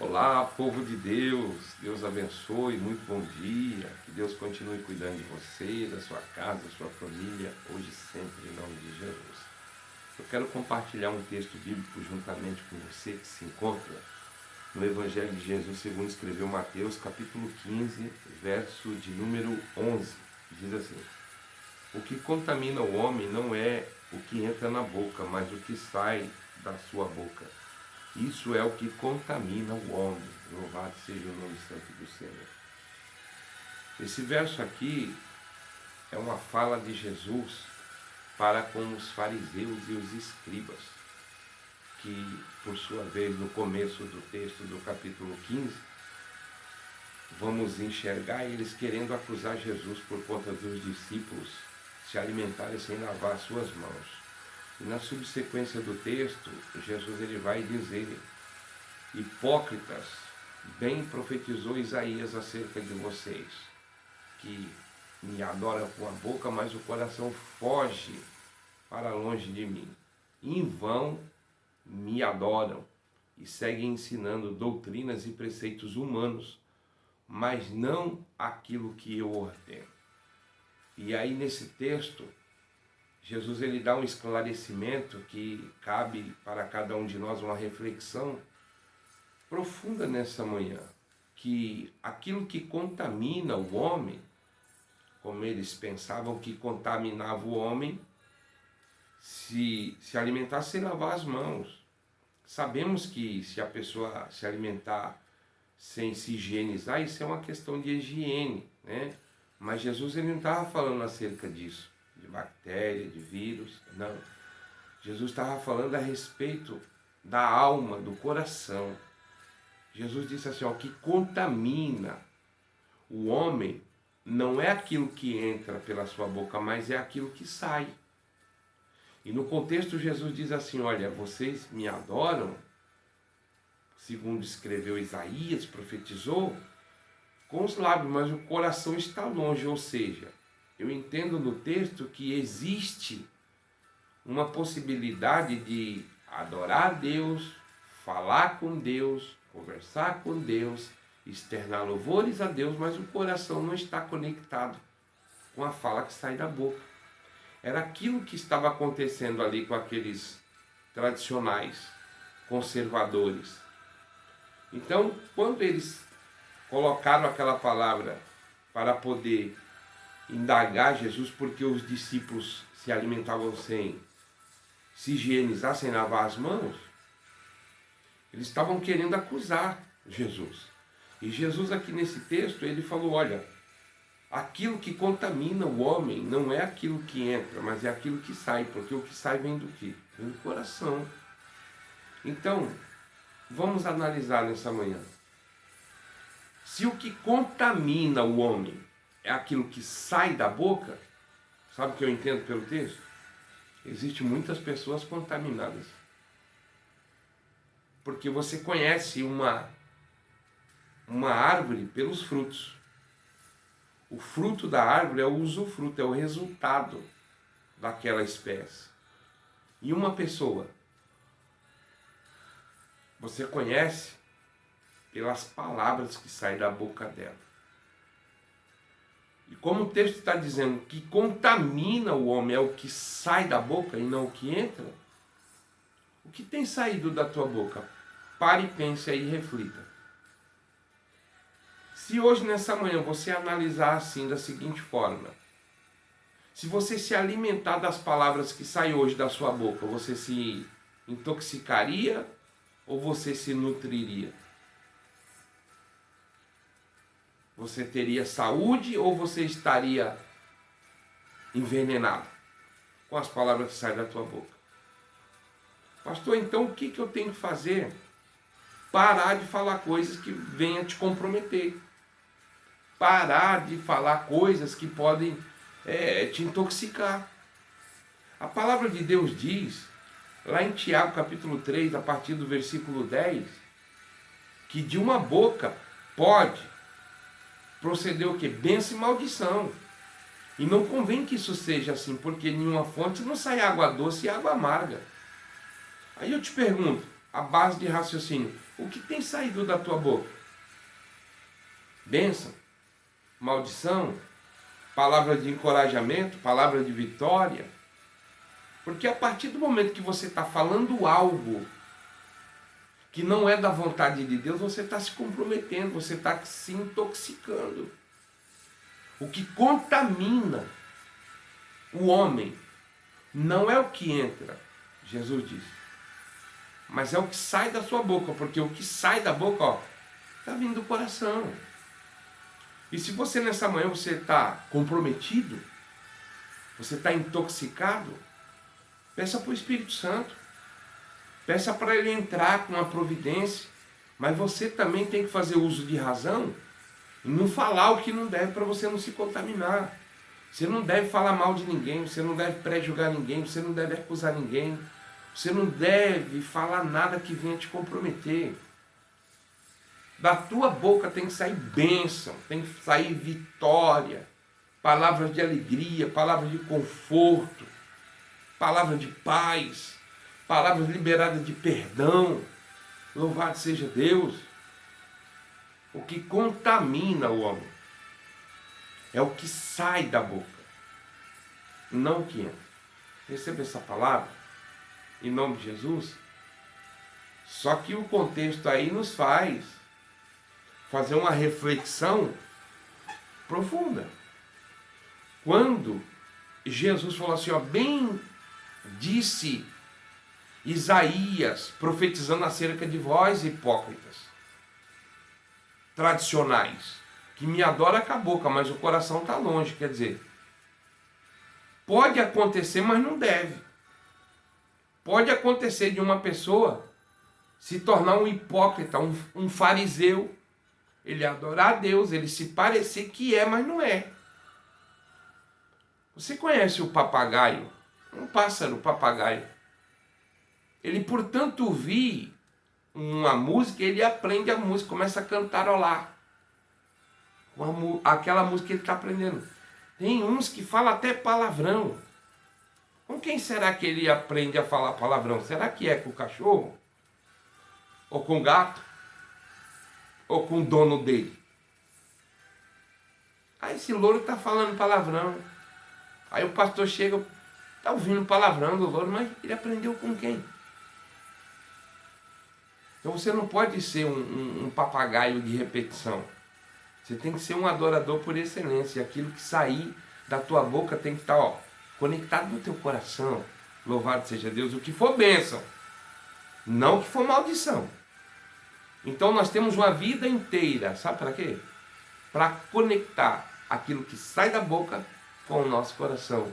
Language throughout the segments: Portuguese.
Olá, povo de Deus, Deus abençoe, muito bom dia, que Deus continue cuidando de você, da sua casa, da sua família, hoje e sempre, em nome de Jesus. Eu quero compartilhar um texto bíblico juntamente com você que se encontra no Evangelho de Jesus, segundo escreveu Mateus, capítulo 15, verso de número 11. Diz assim: o que contamina o homem não é o que entra na boca, mas o que sai da sua boca. Isso é o que contamina o homem. Louvado seja o nome santo do Senhor. Esse verso aqui é uma fala de Jesus para com os fariseus e os escribas, que, por sua vez, no começo do texto do capítulo 15, vamos enxergar eles querendo acusar Jesus por conta dos discípulos se alimentarem sem lavar suas mãos. E na subsequência do texto, Jesus ele vai dizer: hipócritas, bem profetizou Isaías acerca de vocês, que me adoram com a boca, mas o coração foge para longe de mim. Em vão me adoram e seguem ensinando doutrinas e preceitos humanos, mas não aquilo que eu ordeno. E aí nesse texto, Jesus ele dá um esclarecimento que cabe para cada um de nós uma reflexão profunda nessa manhã, que aquilo que contamina o homem, como eles pensavam que contaminava o homem, se alimentar sem lavar as mãos. Sabemos que se a pessoa se alimentar sem se higienizar, isso é uma questão de higiene, né? Mas Jesus ele não estava falando acerca disso, de bactéria, de vírus, não. Jesus estava falando a respeito da alma, do coração. Jesus disse assim, ó, que contamina o homem não é aquilo que entra pela sua boca, mas é aquilo que sai. E no contexto Jesus diz assim, olha, vocês me adoram, segundo escreveu Isaías, profetizou, com os lábios, mas o coração está longe, ou seja, eu entendo no texto que existe uma possibilidade de adorar a Deus, falar com Deus, conversar com Deus, externar louvores a Deus, mas o coração não está conectado com a fala que sai da boca. Era aquilo que estava acontecendo ali com aqueles tradicionais, conservadores. Então, quando eles colocaram aquela palavra para poder indagar Jesus, porque os discípulos se alimentavam sem se higienizar, sem lavar as mãos, eles estavam querendo acusar Jesus. E Jesus aqui nesse texto, ele falou, olha, aquilo que contamina o homem não é aquilo que entra, mas é aquilo que sai, porque o que sai vem do quê? Vem do coração. Então, vamos analisar nessa manhã. Se o que contamina o homem é aquilo que sai da boca, sabe o que eu entendo pelo texto? Existem muitas pessoas contaminadas. Porque você conhece uma árvore pelos frutos. O fruto da árvore é o usufruto, é o resultado daquela espécie. E uma pessoa, você conhece pelas palavras que saem da boca dela. E como o texto está dizendo que contamina o homem é o que sai da boca e não o que entra, o que tem saído da tua boca? Pare e pense aí e reflita. Se hoje, nessa manhã, você analisar assim, da seguinte forma, se você se alimentar das palavras que saem hoje da sua boca, você se intoxicaria ou você se nutriria? Você teria saúde ou você estaria envenenado com as palavras que saem da tua boca? Pastor, então o que eu tenho que fazer? Parar de falar coisas que venham te comprometer. Parar de falar coisas que podem te intoxicar. A palavra de Deus diz, lá em Tiago capítulo 3, a partir do versículo 10, que de uma boca pode proceder o quê? Bênção e maldição. E não convém que isso seja assim, porque em uma fonte não sai água doce e água amarga. Aí eu te pergunto, a base de raciocínio. O que tem saído da tua boca? Bênção? Maldição? Palavra de encorajamento? Palavra de vitória? Porque a partir do momento que você está falando algo que não é da vontade de Deus, você está se comprometendo, você está se intoxicando. O que contamina o homem não é o que entra, Jesus disse, mas é o que sai da sua boca, porque o que sai da boca, está vindo do coração. E se você nessa manhã você está comprometido, você está intoxicado, peça para o Espírito Santo, peça para ele entrar com a providência, mas você também tem que fazer uso de razão e não falar o que não deve para você não se contaminar. Você não deve falar mal de ninguém, você não deve pré-julgar ninguém, você não deve acusar ninguém, você não deve falar nada que venha te comprometer. Da tua boca tem que sair bênção, tem que sair vitória, palavras de alegria, palavras de conforto, palavras de paz, palavras liberadas de perdão. Louvado seja Deus. O que contamina o homem é o que sai da boca, não o que entra. Receba essa palavra, em nome de Jesus. Só que o contexto aí nos faz fazer uma reflexão profunda. Quando Jesus falou assim, bem disse Isaías, profetizando acerca de vós, hipócritas, tradicionais, que me adora com a boca, mas o coração está longe. Quer dizer, pode acontecer, mas não deve. Pode acontecer de uma pessoa se tornar um hipócrita, um fariseu. Ele adorar a Deus, ele se parecer que é, mas não é. Você conhece o papagaio? Um pássaro, papagaio. Ele, por tanto ouvir uma música, ele aprende a música, começa a cantarolar aquela música que ele está aprendendo. Tem uns que falam até palavrão. Com quem será que ele aprende a falar palavrão? Será que é com o cachorro? Ou com o gato? Ou com o dono dele? Aí esse louro está falando palavrão. Aí o pastor chega, está ouvindo palavrão do louro, mas ele aprendeu com quem? Então você não pode ser um papagaio de repetição. Você tem que ser um adorador por excelência. E aquilo que sair da tua boca tem que estar conectado no teu coração. Louvado seja Deus. O que for bênção, não o que for maldição. Então nós temos uma vida inteira, sabe para quê? Para conectar aquilo que sai da boca com o nosso coração,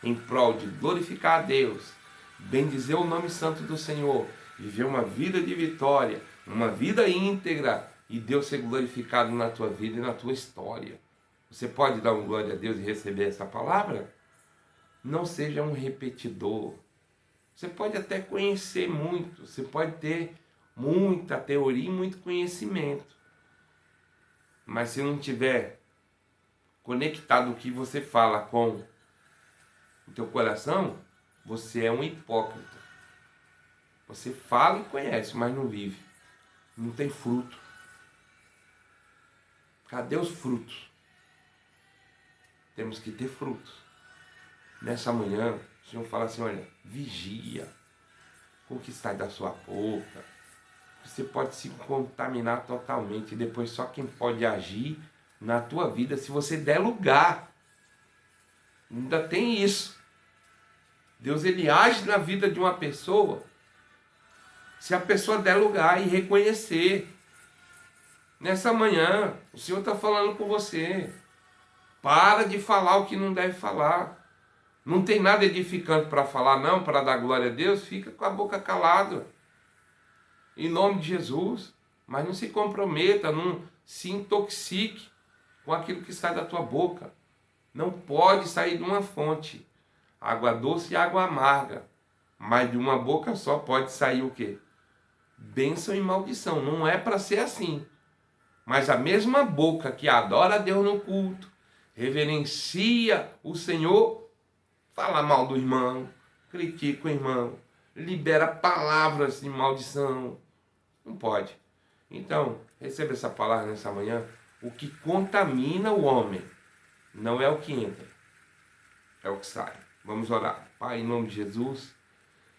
em prol de glorificar a Deus, bendizer o nome santo do Senhor, viver uma vida de vitória, uma vida íntegra, e Deus ser glorificado na tua vida e na tua história. Você pode dar um glória a Deus e receber essa palavra? Não seja um repetidor. Você pode até conhecer muito, você pode ter muita teoria e muito conhecimento, mas se não tiver conectado o que você fala com o teu coração, você é um hipócrita. Você fala e conhece, mas não vive. Não tem fruto. Cadê os frutos? Temos que ter frutos. Nessa manhã, o Senhor fala assim, olha, vigia com o que sai da sua boca. Você pode se contaminar totalmente. E depois só quem pode agir na tua vida, se você der lugar. Ainda tem isso. Deus, ele age na vida de uma pessoa se a pessoa der lugar e reconhecer. Nessa manhã, o Senhor está falando com você. Para de falar o que não deve falar. Não tem nada edificante para falar, não, para dar glória a Deus. Fica com a boca calada. Em nome de Jesus. Mas não se comprometa, não se intoxique com aquilo que sai da tua boca. Não pode sair de uma fonte. Água doce e água amarga. Mas de uma boca só pode sair o quê? Bênção e maldição. Não é para ser assim. Mas a mesma boca que adora a Deus no culto, reverencia o Senhor, fala mal do irmão, critica o irmão, libera palavras de maldição. Não pode. Então, receba essa palavra nessa manhã. O que contamina o homem não é o que entra, é o que sai. Vamos orar. Pai, em nome de Jesus,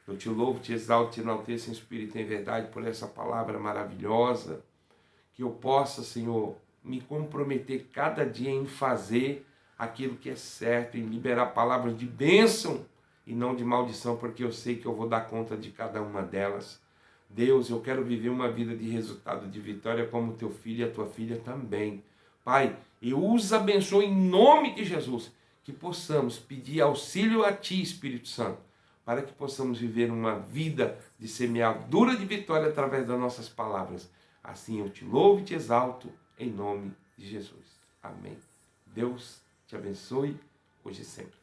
eu te louvo, te exalto, te enalteço em espírito e em verdade por essa palavra maravilhosa, que eu possa, Senhor, me comprometer cada dia em fazer aquilo que é certo, em liberar palavras de bênção e não de maldição, porque eu sei que eu vou dar conta de cada uma delas. Deus, eu quero viver uma vida de resultado, de vitória, como teu filho e a tua filha também. Pai, eu os abençoo em nome de Jesus, que possamos pedir auxílio a Ti, Espírito Santo, para que possamos viver uma vida de semeadura de vitória através das nossas palavras. Assim eu te louvo e te exalto, em nome de Jesus. Amém. Deus te abençoe, hoje e sempre.